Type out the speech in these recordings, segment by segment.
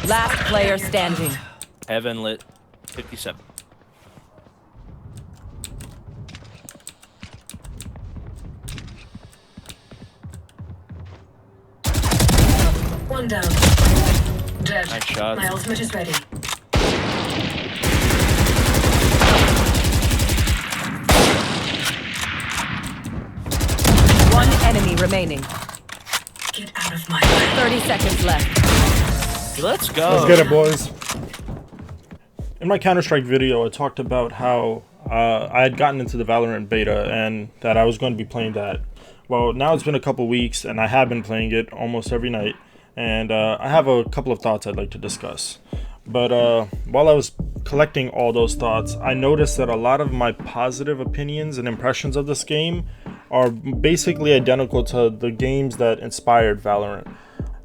Last player standing. Heaven lit 57. One down. Dead. Nice shot. My ultimate is ready. One enemy remaining. Get out of my way. 30 seconds left. Let's go. Let's get it, boys. In my Counter-Strike video, I talked about how I had gotten into the Valorant Beta and that I was going to be playing that. Well, now it's been a couple weeks and I have been playing it almost every night. And I have a couple of thoughts I'd like to discuss. But while I was collecting all those thoughts, I noticed that a lot of my positive opinions and impressions of this game are basically identical to the games that inspired Valorant.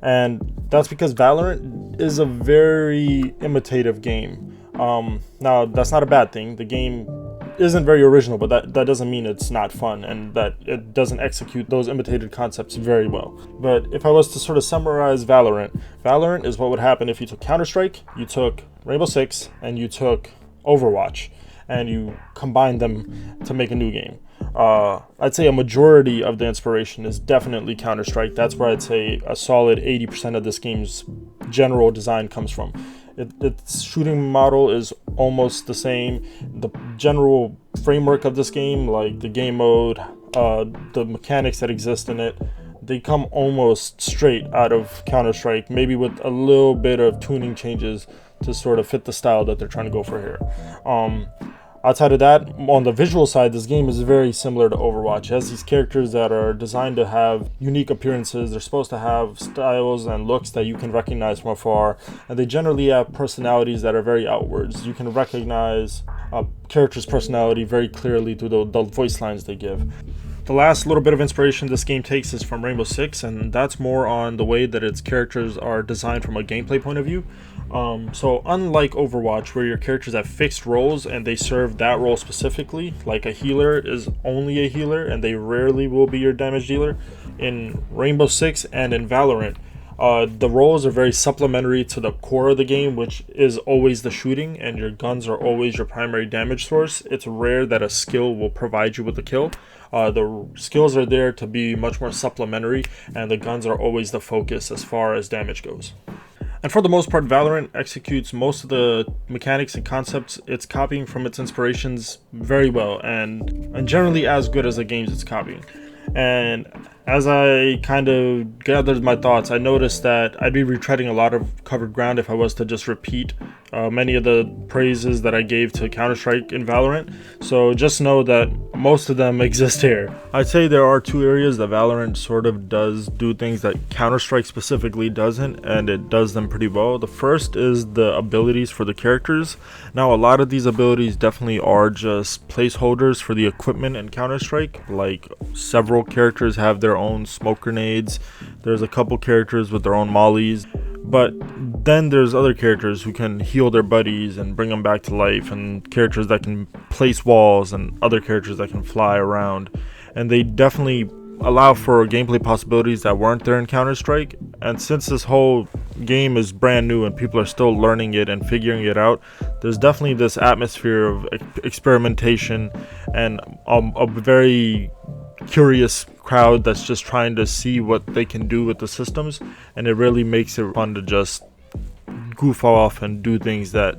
And that's because Valorant is a very imitative game. Now, that's not a bad thing. The game isn't very original, but that doesn't mean it's not fun and that it doesn't execute those imitated concepts very well. But if I was to sort of summarize Valorant is what would happen if you took Counter-Strike, you took Rainbow Six, and you took Overwatch, and you combined them to make a new game. I'd say a majority of the inspiration is definitely Counter-Strike. That's where I'd say a solid 80% of this game's general design comes from. Its shooting model is almost the same. The general framework of this game, like the game mode, the mechanics that exist in it, they come almost straight out of Counter-Strike, maybe with a little bit of tuning changes to sort of fit the style that they're trying to go for here. Outside of that, on the visual side, this game is very similar to Overwatch. It has these characters that are designed to have unique appearances. They're supposed to have styles and looks that you can recognize from afar. And they generally have personalities that are very outwards. You can recognize a character's personality very clearly through the voice lines they give. The last little bit of inspiration this game takes is from Rainbow Six, and that's more on the way that its characters are designed from a gameplay point of view. So unlike Overwatch, where your characters have fixed roles and they serve that role specifically, like a healer is only a healer and they rarely will be your damage dealer, in Rainbow Six and in Valorant, the roles are very supplementary to the core of the game, which is always the shooting, and your guns are always your primary damage source. It's rare that a skill will provide you with a kill. The skills are there to be much more supplementary, and the guns are always the focus as far as damage goes. And for the most part, Valorant executes most of the mechanics and concepts it's copying from its inspirations very well, and generally as good as the games it's copying. And as I kind of gathered my thoughts, I noticed that I'd be retreading a lot of covered ground if I was to just repeat many of the praises that I gave to Counter-Strike in Valorant. So just know that most of them exist here. I'd say there are two areas that Valorant sort of does do things that Counter-Strike specifically doesn't, and it does them pretty well. The first is the abilities for the characters. Now, a lot of these abilities definitely are just placeholders for the equipment in Counter-Strike. Like, several characters have their own smoke grenades. There's a couple characters with their own mollies. But then there's other characters who can heal their buddies and bring them back to life, and characters that can place walls, and other characters that can fly around. And they definitely allow for gameplay possibilities that weren't there in Counter-Strike. And since this whole game is brand new and people are still learning it and figuring it out, there's definitely this atmosphere of experimentation and a very curious crowd that's just trying to see what they can do with the systems, and it really makes it fun to just goof off and do things that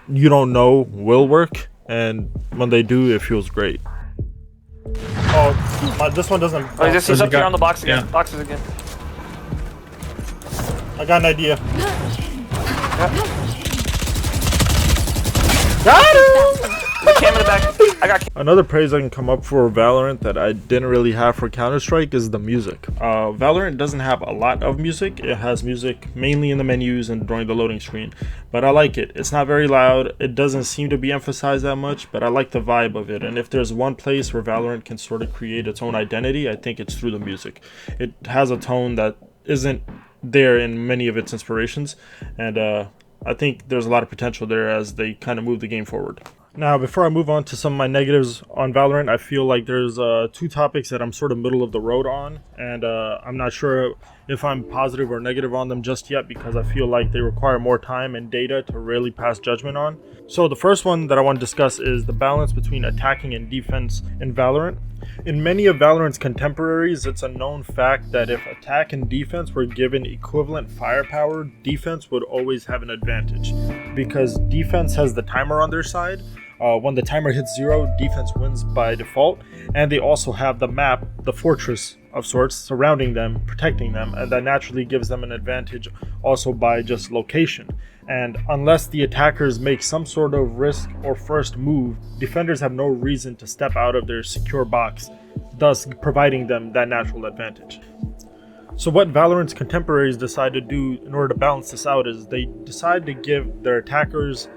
you don't know will work, and when they do, it feels great. Oh, this one doesn't. Oh, he's up here on the box again. Yeah. Boxes again. I got an idea. Yeah. Got him! Cam in the back. I got cam. Another praise I can come up for Valorant that I didn't really have for Counter-Strike is the music. Valorant doesn't have a lot of music. It has music mainly in the menus and during the loading screen, but I like it. It's not very loud. It doesn't seem to be emphasized that much, but I like the vibe of it. And if there's one place where Valorant can sort of create its own identity, I think it's through the music. It has a tone that isn't there in many of its inspirations, and I think there's a lot of potential there as they kind of move the game forward. Now, before I move on to some of my negatives on Valorant, I feel like there's two topics that I'm sort of middle of the road on, and I'm not sure if I'm positive or negative on them just yet because I feel like they require more time and data to really pass judgment on. So the first one that I want to discuss is the balance between attacking and defense in Valorant. In many of Valorant's contemporaries, it's a known fact that if attack and defense were given equivalent firepower, defense would always have an advantage because defense has the timer on their side. When the timer hits 0, defense wins by default, and they also have the map, the fortress of sorts, surrounding them, protecting them, and that naturally gives them an advantage also by just location. And unless the attackers make some sort of risk or first move, defenders have no reason to step out of their secure box, thus providing them that natural advantage. So what Valorant's contemporaries decide to do in order to balance this out is they decide to give their attackers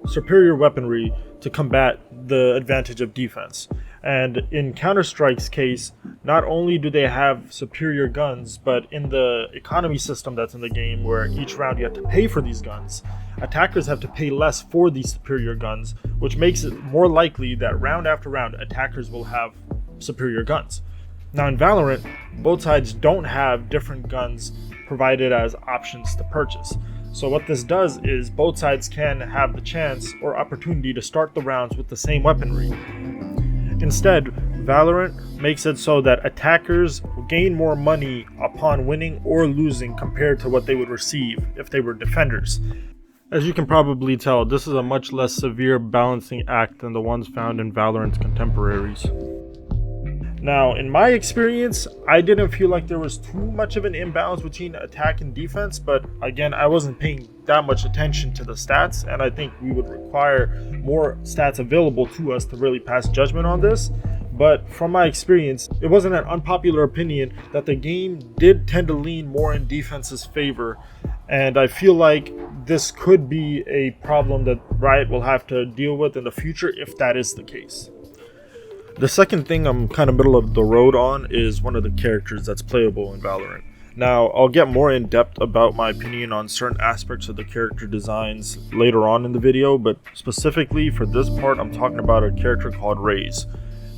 superior weaponry to combat the advantage of defense. And in Counter-Strike's case, not only do they have superior guns, but in the economy system that's in the game where each round you have to pay for these guns, attackers have to pay less for these superior guns, which makes it more likely that round after round attackers will have superior guns. Now in Valorant, both sides don't have different guns provided as options to purchase. So what this does is both sides can have the chance or opportunity to start the rounds with the same weaponry. Instead, Valorant makes it so that attackers gain more money upon winning or losing compared to what they would receive if they were defenders. As you can probably tell, this is a much less severe balancing act than the ones found in Valorant's contemporaries. Now, in my experience, I didn't feel like there was too much of an imbalance between attack and defense, but again, I wasn't paying that much attention to the stats, and I think we would require more stats available to us to really pass judgment on this. But from my experience, it wasn't an unpopular opinion that the game did tend to lean more in defense's favor, and I feel like this could be a problem that Riot will have to deal with in the future if that is the case. The second thing I'm kind of middle of the road on is one of the characters that's playable in Valorant. Now, I'll get more in depth about my opinion on certain aspects of the character designs later on in the video, but specifically for this part, I'm talking about a character called Raze.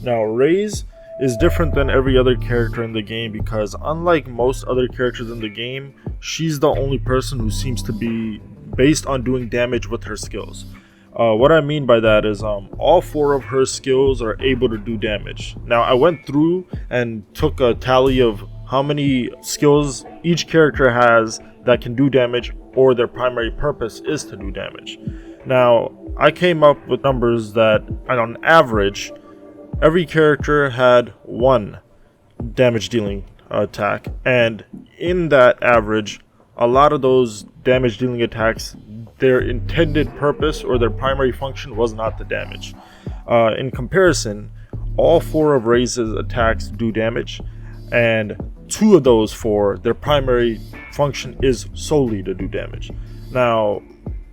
Now, Raze is different than every other character in the game because unlike most other characters in the game, she's the only person who seems to be based on doing damage with her skills. What I mean by that is all 4 of her skills are able to do damage. Now I went through and took a tally of how many skills each character has that can do damage or their primary purpose is to do damage. Now I came up with numbers that on average every character had 1 damage dealing attack, and in that average a lot of those damage dealing attacks, their intended purpose or their primary function was not the damage. In comparison, all 4 of Raze's attacks do damage, and 2 of those 4, their primary function is solely to do damage. Now,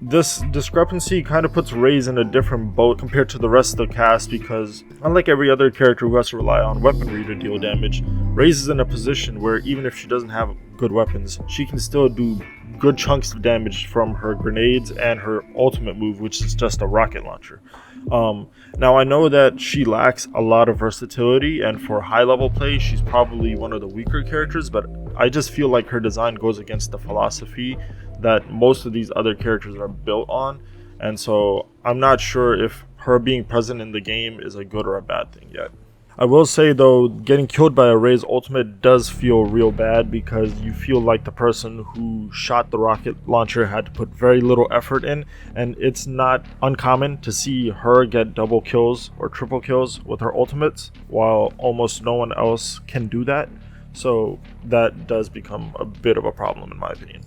this discrepancy kind of puts Raze in a different boat compared to the rest of the cast because unlike every other character who has to rely on weaponry to deal damage, Raze is in a position where even if she doesn't have good weapons, she can still do good chunks of damage from her grenades and her ultimate move, which is just a rocket launcher. Now I know that she lacks a lot of versatility, and for high level play she's probably one of the weaker characters, but I just feel like her design goes against the philosophy that most of these other characters are built on, and so I'm not sure if her being present in the game is a good or a bad thing yet. I will say though, getting killed by a Raze ultimate does feel real bad because you feel like the person who shot the rocket launcher had to put very little effort in, and it's not uncommon to see her get double kills or triple kills with her ultimates while almost no one else can do that. So that does become a bit of a problem in my opinion.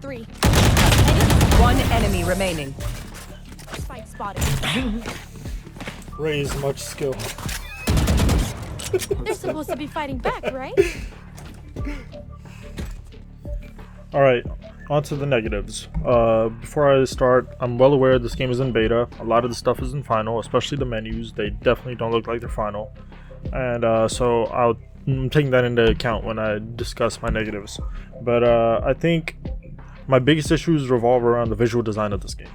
3. 1 enemy remaining. Spike spotted. Raze much skill. They're supposed to be fighting back, right? Alright, on to the negatives. Before I start, I'm well aware this game is in beta. A lot of the stuff is in final, especially the menus. They definitely don't look like they're final. And so I'm taking that into account when I discuss my negatives. But I think my biggest issues revolve around the visual design of this game.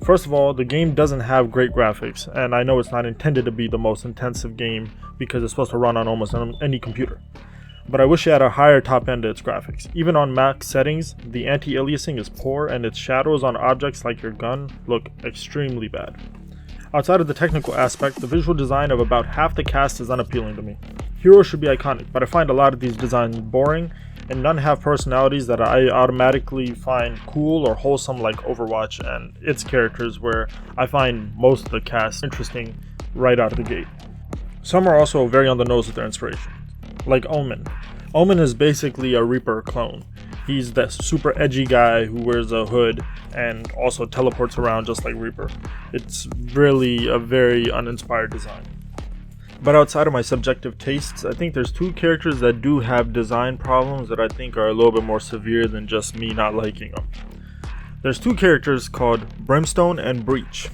First of all, the game doesn't have great graphics, and I know it's not intended to be the most intensive game because it's supposed to run on almost any computer. But I wish it had a higher top end to its graphics. Even on max settings, the anti-aliasing is poor and its shadows on objects like your gun look extremely bad. Outside of the technical aspect, the visual design of about half the cast is unappealing to me. Heroes should be iconic, but I find a lot of these designs boring, and none have personalities that I automatically find cool or wholesome like Overwatch and its characters, where I find most of the cast interesting right out of the gate. Some are also very on the nose with their inspiration, like Omen. Omen is basically a Reaper clone. He's that super edgy guy who wears a hood and also teleports around just like Reaper. It's really a very uninspired design. But outside of my subjective tastes, I think there's two characters that do have design problems that I think are a little bit more severe than just me not liking them. There's two characters called Brimstone and Breach.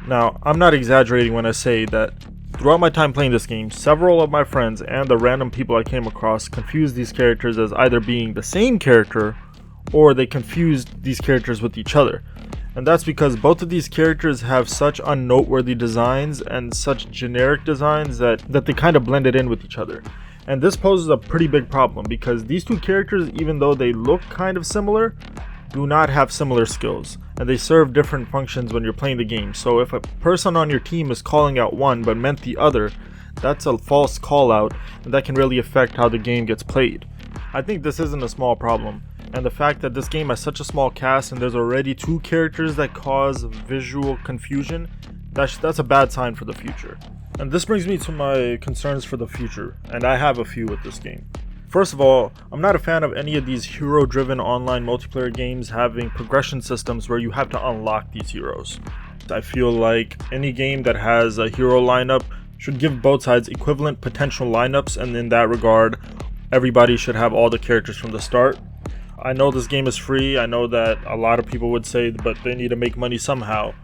Now, I'm not exaggerating when I say that throughout my time playing this game, several of my friends and the random people I came across confused these characters as either being the same character or they confused these characters with each other. And that's because both of these characters have such unnoteworthy designs and such generic designs that they kind of blended in with each other. And this poses a pretty big problem because these two characters, even though they look kind of similar, do not have similar skills, and they serve different functions when you're playing the game. So if a person on your team is calling out one but meant the other, that's a false call out, and that can really affect how the game gets played. I think this isn't a small problem, and the fact that this game has such a small cast and there's already two characters that cause visual confusion, that's a bad sign for the future. And this brings me to my concerns for the future, and I have a few with this game. First of all, I'm not a fan of any of these hero-driven online multiplayer games having progression systems where you have to unlock these heroes. I feel like any game that has a hero lineup should give both sides equivalent potential lineups, and in that regard, everybody should have all the characters from the start. I know this game is free, I know that a lot of people would say but they need to make money somehow.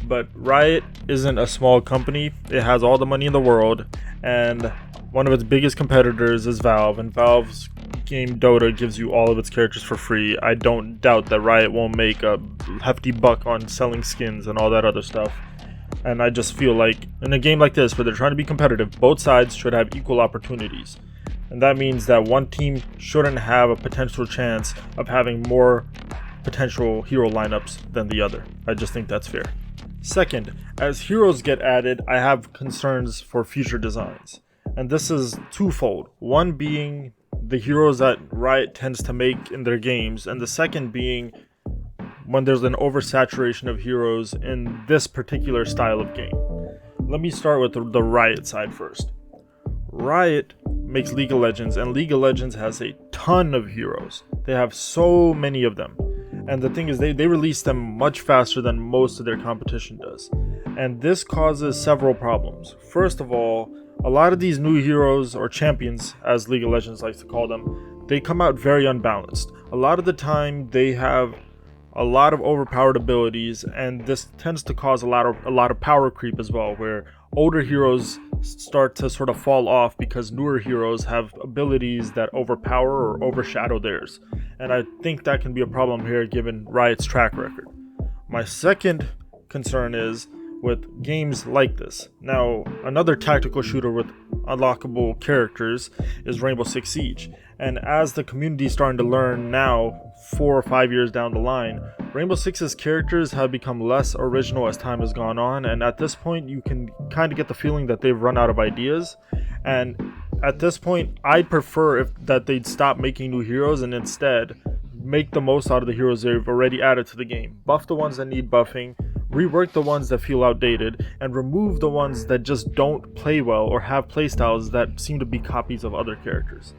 But Riot isn't a small company, it has all the money in the world, and one of its biggest competitors is Valve, and Valve's game Dota gives you all of its characters for free. I don't doubt that Riot won't make a hefty buck on selling skins and all that other stuff. And I just feel like in a game like this where they're trying to be competitive, both sides should have equal opportunities. And that means that one team shouldn't have a potential chance of having more potential hero lineups than the other. I just think that's fair. Second, as heroes get added, I have concerns for future designs. And this is twofold. One being the heroes that Riot tends to make in their games, and the second being when there's an oversaturation of heroes in this particular style of game. Let me start with the Riot side first. Riot makes League of Legends, and League of Legends has a ton of heroes. They have so many of them. And the thing is, they release them much faster than most of their competition does. And this causes several problems. First of all, a lot of these new heroes, or champions, as League of Legends likes to call them, they come out very unbalanced. A lot of the time, they have a lot of overpowered abilities, and this tends to cause a lot of power creep as well, where older heroes start to sort of fall off because newer heroes have abilities that overpower or overshadow theirs. And I think that can be a problem here given Riot's track record. My second concern is with games like this. Now, another tactical shooter with unlockable characters is Rainbow Six Siege. And as the community is starting to learn now, 4 or 5 years down the line, Rainbow Six's characters have become less original as time has gone on, and at this point you can kind of get the feeling that they've run out of ideas. And at this point, I'd prefer that they'd stop making new heroes and instead make the most out of the heroes they've already added to the game. Buff the ones that need buffing, rework the ones that feel outdated, and remove the ones that just don't play well or have playstyles that seem to be copies of other characters.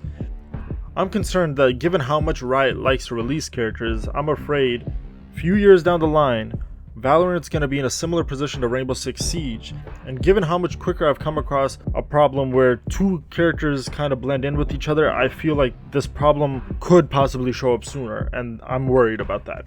I'm concerned that given how much Riot likes to release characters, I'm afraid a few years down the line, Valorant's going to be in a similar position to Rainbow Six Siege, and given how much quicker I've come across a problem where two characters kind of blend in with each other, I feel like this problem could possibly show up sooner, and I'm worried about that.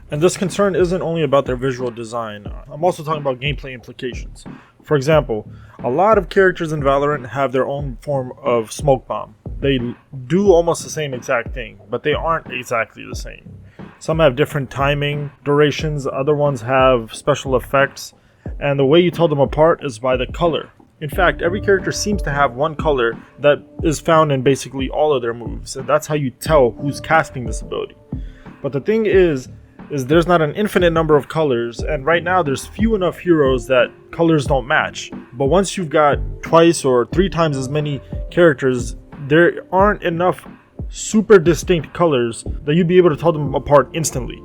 And this concern isn't only about their visual design, I'm also talking about gameplay implications. For example, a lot of characters in Valorant have their own form of smoke bomb. They do almost the same exact thing, but they aren't exactly the same. Some have different timing durations, other ones have special effects, and the way you tell them apart is by the color. In fact, every character seems to have one color that is found in basically all of their moves, and that's how you tell who's casting this ability. But the thing is there's not an infinite number of colors, and right now there's few enough heroes that colors don't match. But once you've got twice or 3 times as many characters, there aren't enough super distinct colors that you'd be able to tell them apart instantly.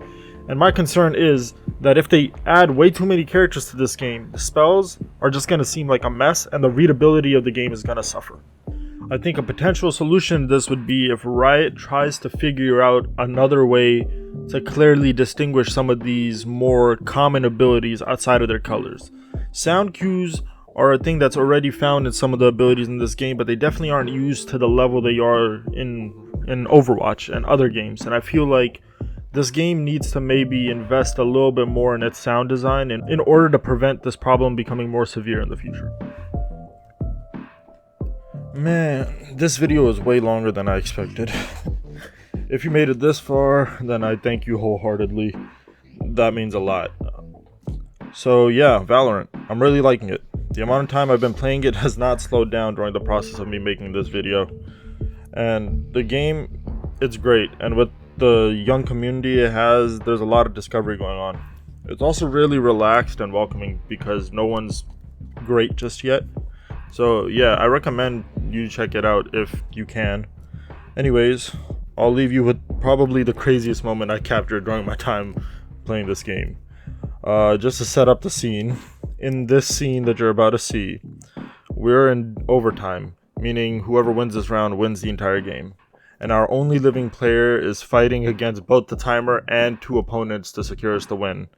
And my concern is that if they add way too many characters to this game, the spells are just going to seem like a mess and the readability of the game is going to suffer. I think a potential solution to this would be if Riot tries to figure out another way to clearly distinguish some of these more common abilities outside of their colors. Sound cues are a thing that's already found in some of the abilities in this game, but they definitely aren't used to the level they are in Overwatch and other games. And I feel like this game needs to maybe invest a little bit more in its sound design in order to prevent this problem becoming more severe in the future. Man, this video is way longer than I expected. If you made it this far, then I thank you wholeheartedly. That means a lot. So yeah, Valorant. I'm really liking it. The amount of time I've been playing it has not slowed down during the process of me making this video. And the game, it's great. And with the young community it has, there's a lot of discovery going on. It's also really relaxed and welcoming because no one's great just yet. So yeah, I recommend you check it out if you can. Anyways, I'll leave you with probably the craziest moment I captured during my time playing this game. Just to set up the scene, in this scene that you're about to see, we're in overtime, meaning whoever wins this round wins the entire game. And our only living player is fighting against both the timer and 2 opponents to secure us the win.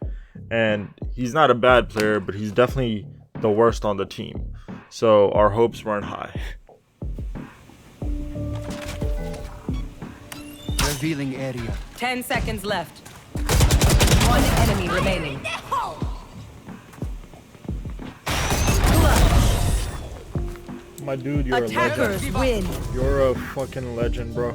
And he's not a bad player, but he's definitely the worst on the team. So our hopes weren't high. Revealing area. 10 seconds left. 1 enemy remaining. My dude, you're a legend. Attackers win. You're a fucking legend, bro.